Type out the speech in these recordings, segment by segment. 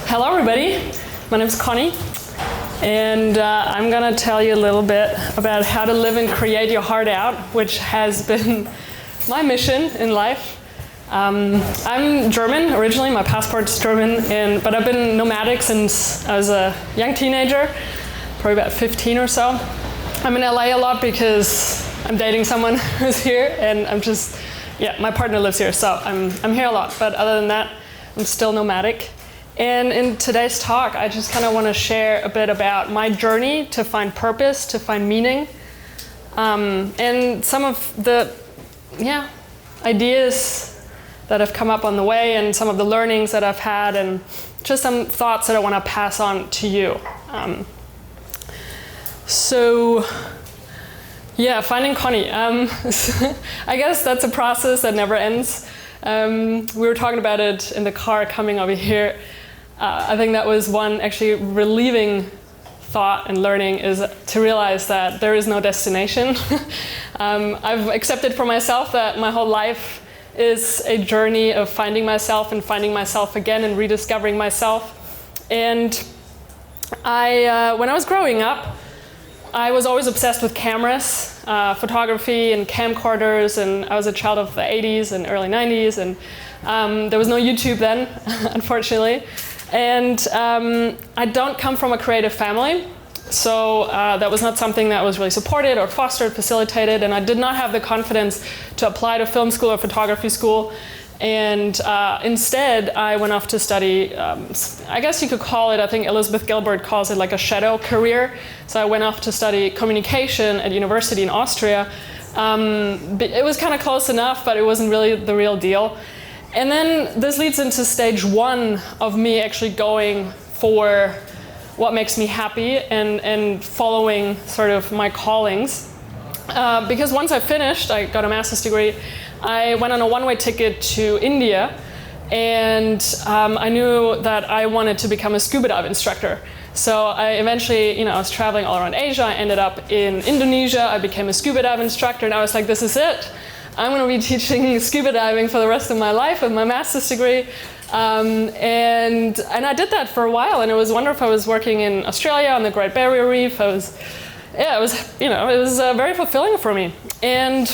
Hello everybody, my name is Conni, and I'm going to tell you a little bit about how to live and create your heart out, which has been my mission in life. I'm German originally, my passport's German, but I've been nomadic since I was a young teenager, probably about 15 or so. I'm in LA a lot because I'm dating someone who's here, and my partner lives here, so I'm here a lot, but other than that, I'm still nomadic. And in today's talk, I just kind of want to share a bit about my journey to find purpose, to find meaning, and some of the ideas that have come up on the way, and some of the learnings that I've had, and just some thoughts that I want to pass on to you. Finding Conni. I guess that's a process that never ends. We were talking about it in the car coming over here. I think that was one actually relieving thought and learning, is to realize that there is no destination. I've accepted for myself that my whole life is a journey of finding myself and finding myself again and rediscovering myself. And when I was growing up, I was always obsessed with cameras, photography and camcorders, and I was a child of the 80s and early 90s, and there was no YouTube then, unfortunately. And I don't come from a creative family, so that was not something that was really supported or fostered, facilitated, and I did not have the confidence to apply to film school or photography school. And instead, I went off to study, I guess you could call it, I think Elizabeth Gilbert calls it like a shadow career. So I went off to study communication at university in Austria. It was kind of close enough, but it wasn't really the real deal. And then this leads into stage one of me actually going for what makes me happy and following sort of my callings. Because once I finished, I got a master's degree, I went on a one-way ticket to India, and I knew that I wanted to become a scuba dive instructor. So I eventually, I was traveling all around Asia. I ended up in Indonesia. I became a scuba dive instructor, and I was like, this is it. I'm going to be teaching scuba diving for the rest of my life with my master's degree. And I did that for a while, and it was wonderful. I was working in Australia on the Great Barrier Reef. It was very fulfilling for me. And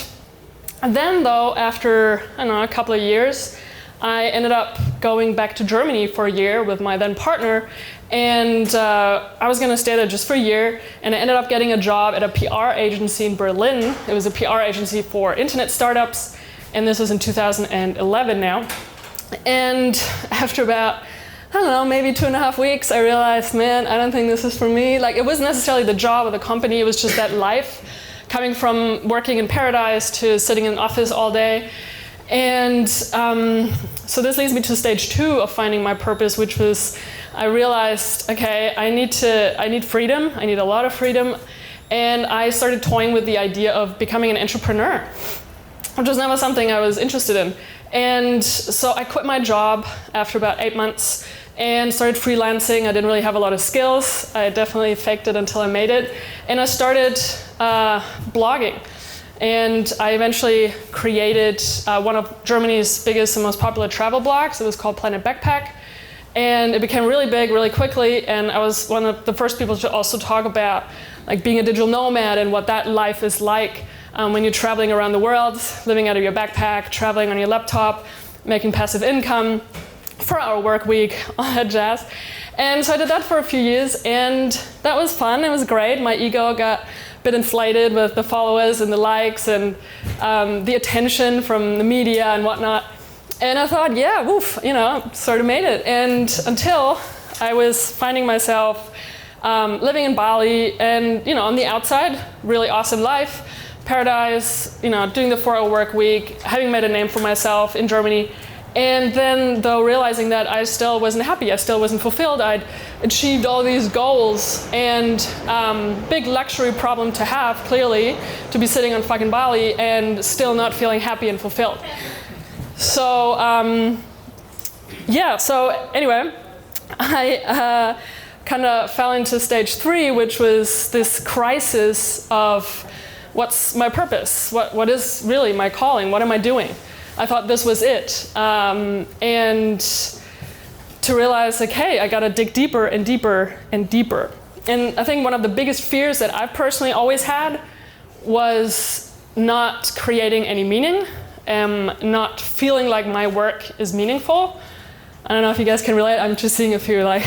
then, though, after a couple of years, I ended up going back to Germany for a year with my then partner, and I was going to stay there just for a year, and I ended up getting a job at a PR agency in Berlin. It was a PR agency for internet startups, and this was in 2011 now. And after about, maybe 2.5 weeks, I realized, man, I don't think this is for me. Like, it wasn't necessarily the job or the company, it was just that life, coming from working in paradise to sitting in an office all day. And so this leads me to stage two of finding my purpose, which was, I realized, okay, I need freedom. I need a lot of freedom. And I started toying with the idea of becoming an entrepreneur, which was never something I was interested in. And so I quit my job after about 8 months and started freelancing. I didn't really have a lot of skills. I definitely faked it until I made it. And I started blogging. And I eventually created one of Germany's biggest and most popular travel blogs. It was called Planet Backpack. And it became really big really quickly. And I was one of the first people to also talk about like being a digital nomad and what that life is like when you're traveling around the world, living out of your backpack, traveling on your laptop, making passive income, 4-hour work week, all that jazz. And so I did that for a few years, and that was fun. It was great. My ego got a bit inflated with the followers and the likes and the attention from the media and whatnot. And I thought, sort of made it. And until I was finding myself living in Bali and, on the outside, really awesome life, paradise, doing the 4-hour work week, having made a name for myself in Germany. And then, though, realizing that I still wasn't happy, I still wasn't fulfilled, I'd achieved all these goals, and big luxury problem to have, clearly, to be sitting on fucking Bali and still not feeling happy and fulfilled. So, anyway, I kind of fell into stage 3, which was this crisis of what's my purpose? What is really my calling? What am I doing? I thought this was it. And to realize, like, hey, I gotta dig deeper and deeper and deeper. And I think one of the biggest fears that I've personally always had was not creating any meaning, not feeling like my work is meaningful. I don't know if you guys can relate, I'm just seeing a few like.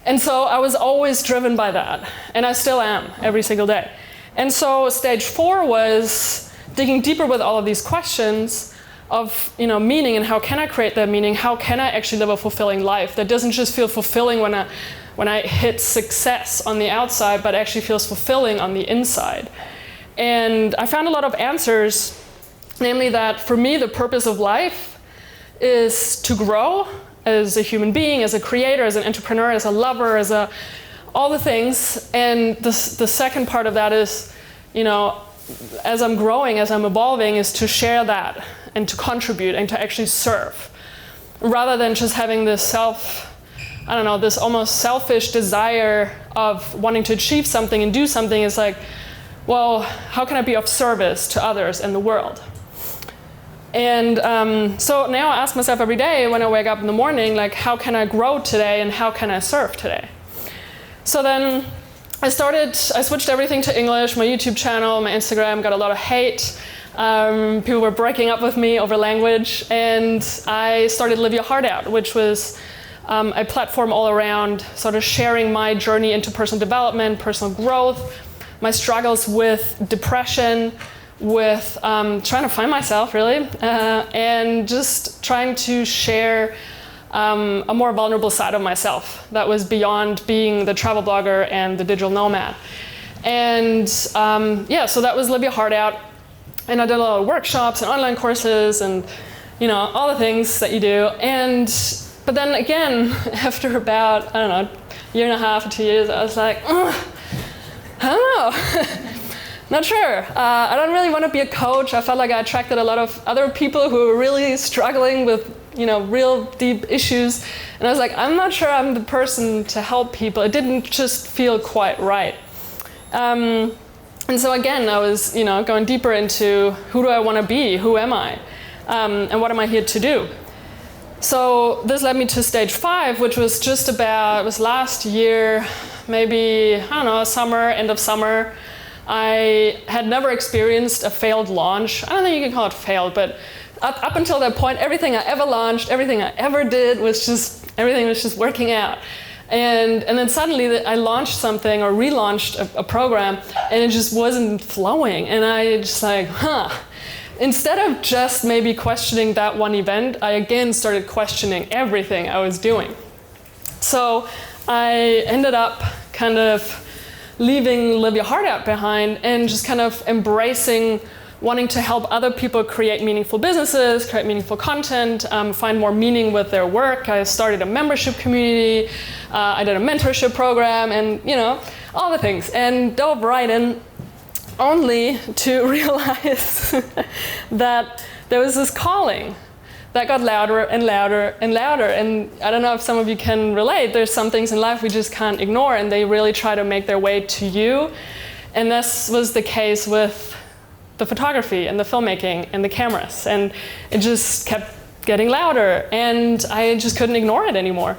And so I was always driven by that, and I still am every single day. And so stage 4 was digging deeper with all of these questions of, you know, meaning, and how can I create that meaning? How can I actually live a fulfilling life that doesn't just feel fulfilling when I hit success on the outside, but actually feels fulfilling on the inside. And I found a lot of answers, namely that for me, the purpose of life is to grow as a human being, as a creator, as an entrepreneur, as a lover, all the things. And the second part of that is, you know, as I'm growing, as I'm evolving, is to share that and to contribute and to actually serve, rather than just having this this almost selfish desire of wanting to achieve something and do something. Is like, well, how can I be of service to others in the world? And so now I ask myself every day when I wake up in the morning, like, how can I grow today and how can I serve today? So then I switched everything to English. My YouTube channel, my Instagram got a lot of hate. People were breaking up with me over language, and I started Live Your Heart Out, which was a platform all around sort of sharing my journey into personal development, personal growth, my struggles with depression, with trying to find myself, really, and just trying to share a more vulnerable side of myself that was beyond being the travel blogger and the digital nomad. And so that was Live Your Heart Out. And I did a lot of workshops and online courses and, you know, all the things that you do. But then again, after about, I don't know, a year and a half or 2 years, I was like, I don't know. Not sure. I don't really want to be a coach. I felt like I attracted a lot of other people who were really struggling with, you know, real deep issues. And I was like, I'm not sure I'm the person to help people. It didn't just feel quite right. And so again, I was, you know, going deeper into who do I want to be? Who am I? And what am I here to do? So this led me to stage 5, which was it was last year, maybe, I don't know, summer, end of summer. I had never experienced a failed launch. I don't think you can call it failed, but up until that point, everything I ever launched, everything I ever did everything was just working out. And then suddenly I launched something or relaunched a program, and it just wasn't flowing. And I just like, Instead of just maybe questioning that one event, I again started questioning everything I was doing. So I ended up kind of leaving Live Your Heart Out behind and just kind of embracing wanting to help other people create meaningful businesses, create meaningful content, find more meaning with their work. I started a membership community, I did a mentorship program, and, you know, all the things, and dove right in, only to realize that there was this calling that got louder and louder and louder. And I don't know if some of you can relate. There's some things in life we just can't ignore, and they really try to make their way to you. And this was the case with the photography and the filmmaking and the cameras. And it just kept getting louder, and I just couldn't ignore it anymore.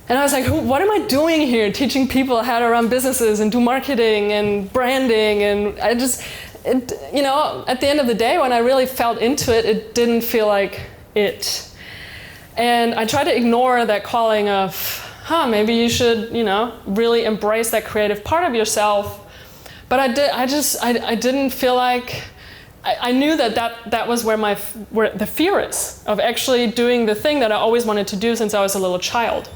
And I was like, what am I doing here, teaching people how to run businesses and do marketing and branding? And at the end of the day, when I really felt into it, it didn't feel like it. And I tried to ignore that calling of, maybe you should, you know, really embrace that creative part of yourself. But I didn't feel like, I knew that was where the fear is, of actually doing the thing that I always wanted to do since I was a little child.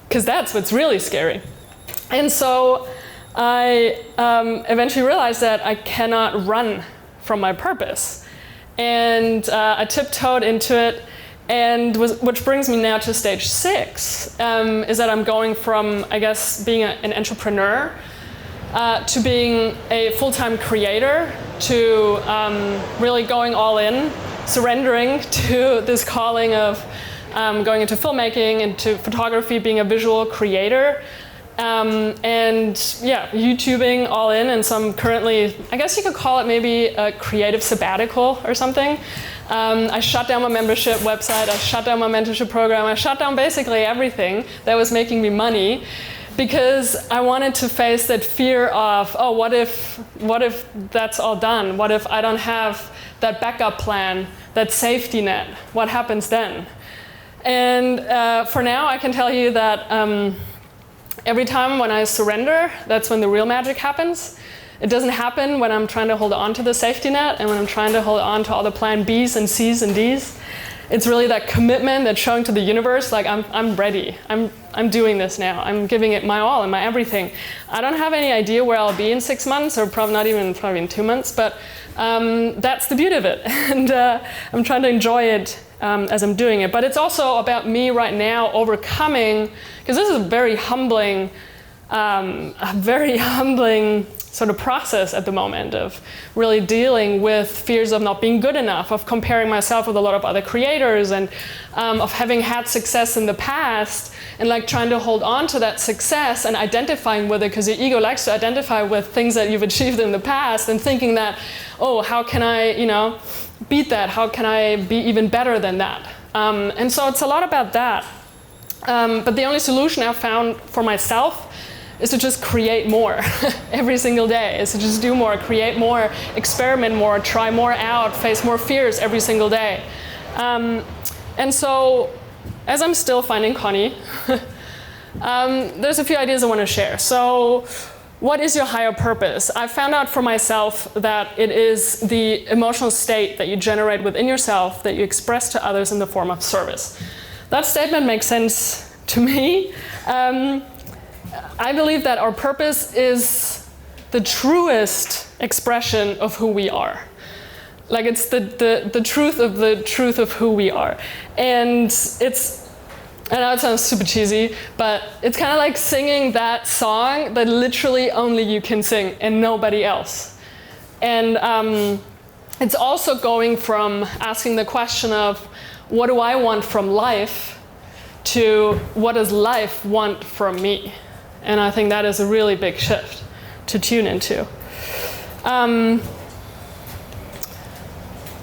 Because that's what's really scary. And so I eventually realized that I cannot run from my purpose. And I tiptoed into it, and which brings me now to stage 6, is that I'm going from, I guess, being an entrepreneur to being a full-time creator, to really going all in, surrendering to this calling of going into filmmaking, into photography, being a visual creator, and YouTubing all in. And so I'm currently, I guess you could call it maybe a creative sabbatical or something. I shut down my membership website, I shut down my mentorship program, I shut down basically everything that was making me money, because I wanted to face that fear of, oh, what if that's all done? What if I don't have that backup plan, that safety net? What happens then? And for now, I can tell you that every time when I surrender, that's when the real magic happens. It doesn't happen when I'm trying to hold on to the safety net and when I'm trying to hold on to all the plan B's and C's and D's. It's really that commitment that's showing to the universe, like I'm ready. I'm doing this now. I'm giving it my all and my everything. I don't have any idea where I'll be in 6 months, or probably in 2 months, but that's the beauty of it. And I'm trying to enjoy it as I'm doing it. But it's also about me right now overcoming, because this is a very humbling sort of process at the moment of really dealing with fears of not being good enough, of comparing myself with a lot of other creators, and of having had success in the past, and like trying to hold on to that success and identifying with it, because your ego likes to identify with things that you've achieved in the past and thinking that, oh, how can I, beat that? How can I be even better than that? And so it's a lot about that. But the only solution I've found for myself is to just create more every single day, is to just do more, create more, experiment more, try more out, face more fears every single day. And so, as I'm still finding Conni, there's a few ideas I want to share. So, what is your higher purpose? I found out for myself that it is the emotional state that you generate within yourself that you express to others in the form of service. That statement makes sense to me. I believe that our purpose is the truest expression of who we are. Like it's the truth of who we are. And I know it sounds super cheesy, but it's kind of like singing that song that literally only you can sing and nobody else. And it's also going from asking the question of, what do I want from life, to what does life want from me? And I think that is a really big shift to tune into.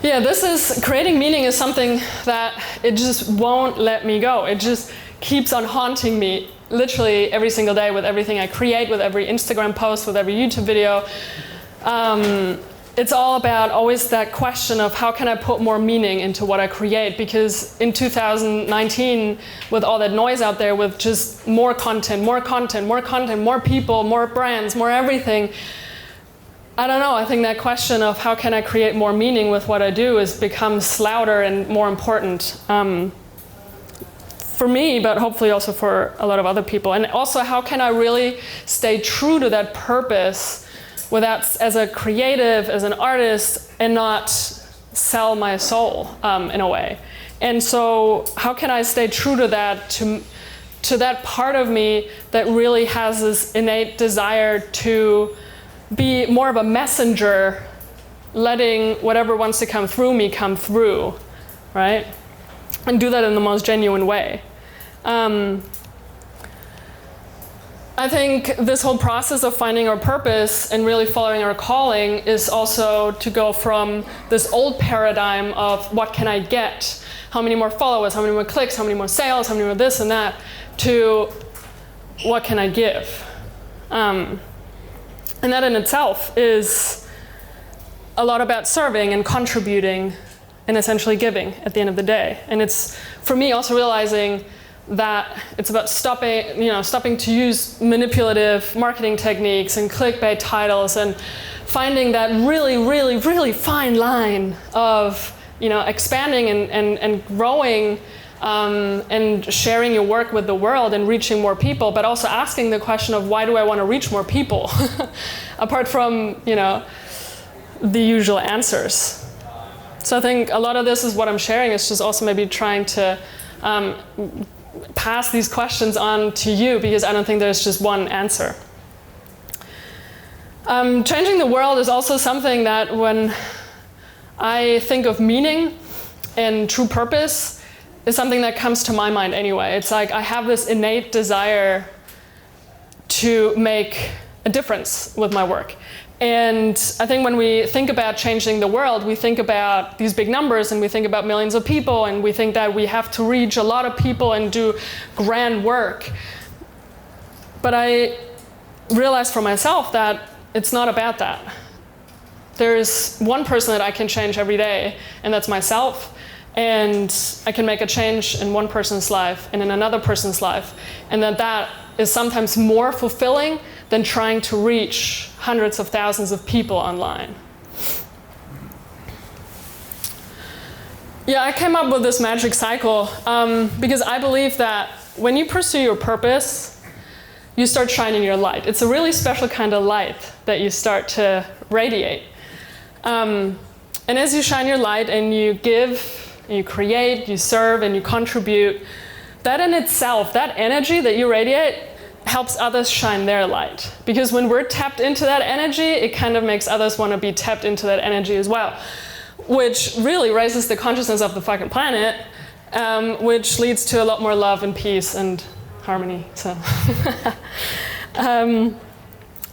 This is, creating meaning is something that it just won't let me go. It just keeps on haunting me literally every single day with everything I create, with every Instagram post, with every YouTube video. It's all about always that question of how can I put more meaning into what I create, because in 2019, with all that noise out there, with just more content, more people, more brands, more everything, I don't know, I think that question of how can I create more meaning with what I do becomes louder and more important for me, but hopefully also for a lot of other people. And also, how can I really stay true to that purpose without, as a creative, as an artist, and not sell my soul in a way. And so how can I stay true to that, to that part of me that really has this innate desire to be more of a messenger, letting whatever wants to come through me come through, right? And do that in the most genuine way. I think this whole process of finding our purpose and really following our calling is also to go from this old paradigm of what can I get, how many more followers, how many more clicks, how many more sales, how many more this and that, to what can I give. And that in itself is a lot about serving and contributing and essentially giving at the end of the day. And it's, for me, also realizing that it's about stopping to use manipulative marketing techniques and clickbait titles, and finding that really, really, really fine line of expanding and growing and sharing your work with the world and reaching more people, but also asking the question of, why do I want to reach more people? Apart from the usual answers. So I think a lot of this is what I'm sharing is just also maybe trying to pass these questions on to you, because I don't think there's just one answer. Changing the world is also something that, when I think of meaning and true purpose, is something that comes to my mind anyway. It's like I have this innate desire to make a difference with my work. And I think when we think about changing the world, we think about these big numbers and we think about millions of people and we think that we have to reach a lot of people and do grand work. But I realized for myself that it's not about that. There's one person that I can change every day, and that's myself. And I can make a change in one person's life and in another person's life. And that is sometimes more fulfilling than trying to reach hundreds of thousands of people online. Yeah, I came up with this magic cycle because I believe that when you pursue your purpose, you start shining your light. It's a really special kind of light that you start to radiate. And as you shine your light and you give, and you create, you serve, and you contribute, that in itself, that energy that you radiate, helps others shine their light. Because when we're tapped into that energy, it kind of makes others want to be tapped into that energy as well, which really raises the consciousness of the fucking planet, which leads to a lot more love and peace and harmony. So,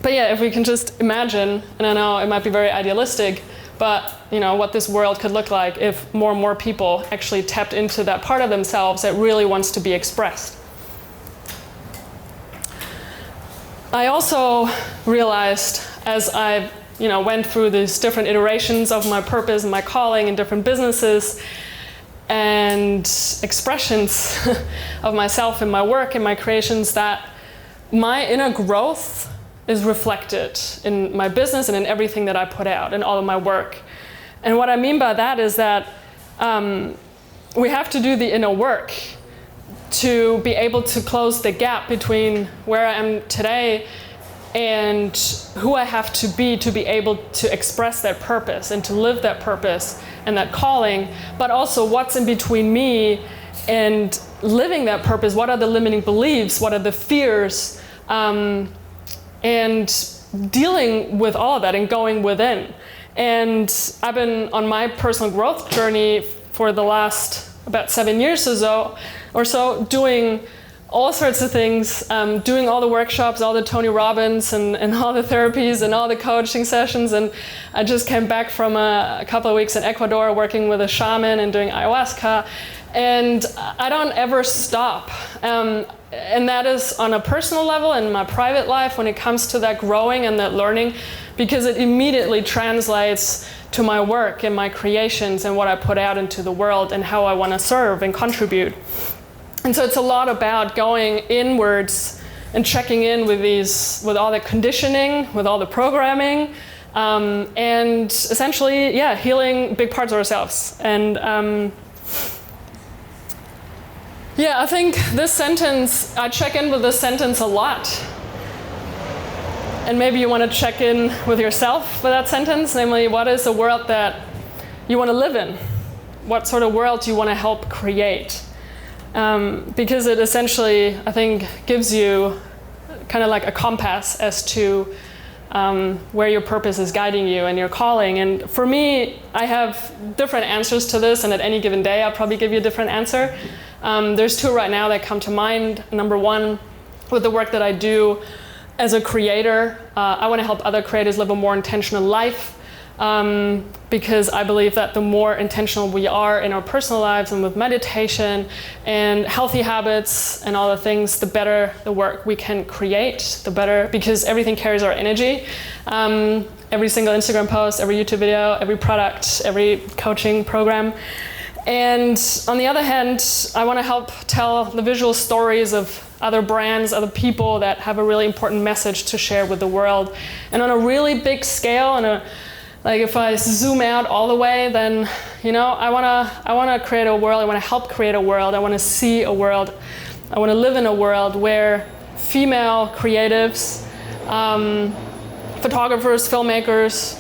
but yeah, if we can just imagine, and I know it might be very idealistic, but what this world could look like if more and more people actually tapped into that part of themselves that really wants to be expressed. I also realized as I went through these different iterations of my purpose and my calling in different businesses and expressions of myself in my work and my creations, that my inner growth is reflected in my business and in everything that I put out and all of my work. And what I mean by that is that we have to do the inner work to be able to close the gap between where I am today and who I have to be able to express that purpose and to live that purpose and that calling, but also what's in between me and living that purpose. What are the limiting beliefs? What are the fears? And dealing with all of that and going within. And I've been on my personal growth journey for the last about 7 years or so, doing all sorts of things, doing all the workshops, all the Tony Robbins and all the therapies and all the coaching sessions. And I just came back from a couple of weeks in Ecuador working with a shaman and doing ayahuasca. And I don't ever stop. And that is on a personal level in my private life when it comes to that growing and that learning, because it immediately translates to my work and my creations and what I put out into the world and how I want to serve and contribute. And so it's a lot about going inwards and checking in with all the conditioning, with all the programming, and essentially, healing big parts of ourselves. And I think this sentence, I check in with this sentence a lot. And maybe you want to check in with yourself with that sentence, namely, what is the world that you want to live in? What sort of world do you want to help create? Because it essentially, I think, gives you kind of like a compass as to where your purpose is guiding you and your calling. And for me, I have different answers to this, and at any given day, I'll probably give you a different answer. There's two right now that come to mind. Number one, with the work that I do as a creator, I want to help other creators live a more intentional life, because I believe that the more intentional we are in our personal lives and with meditation and healthy habits and all the things, the better the work we can create, the better, because everything carries our energy. Every single Instagram post, every YouTube video, every product, every coaching program. And on the other hand, I want to help tell the visual stories of other brands, other people that have a really important message to share with the world. And on a really big scale, like if I zoom out all the way, then I want to create a world. I want to help create a world. I want to see a world. I want to live in a world where female creatives, photographers, filmmakers,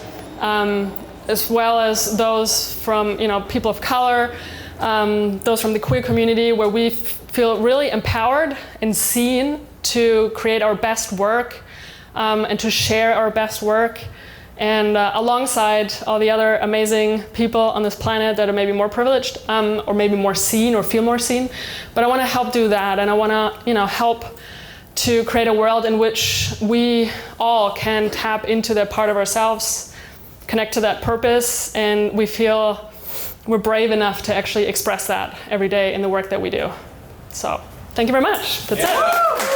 as well as those from people of color, those from the queer community, where we feel really empowered and seen to create our best work and to share our best work. And alongside all the other amazing people on this planet that are maybe more privileged or maybe more seen or feel more seen. But I want to help do that, and I want to help to create a world in which we all can tap into that part of ourselves, connect to that purpose, and we feel we're brave enough to actually express that every day in the work that we do. So, thank you very much. That's it.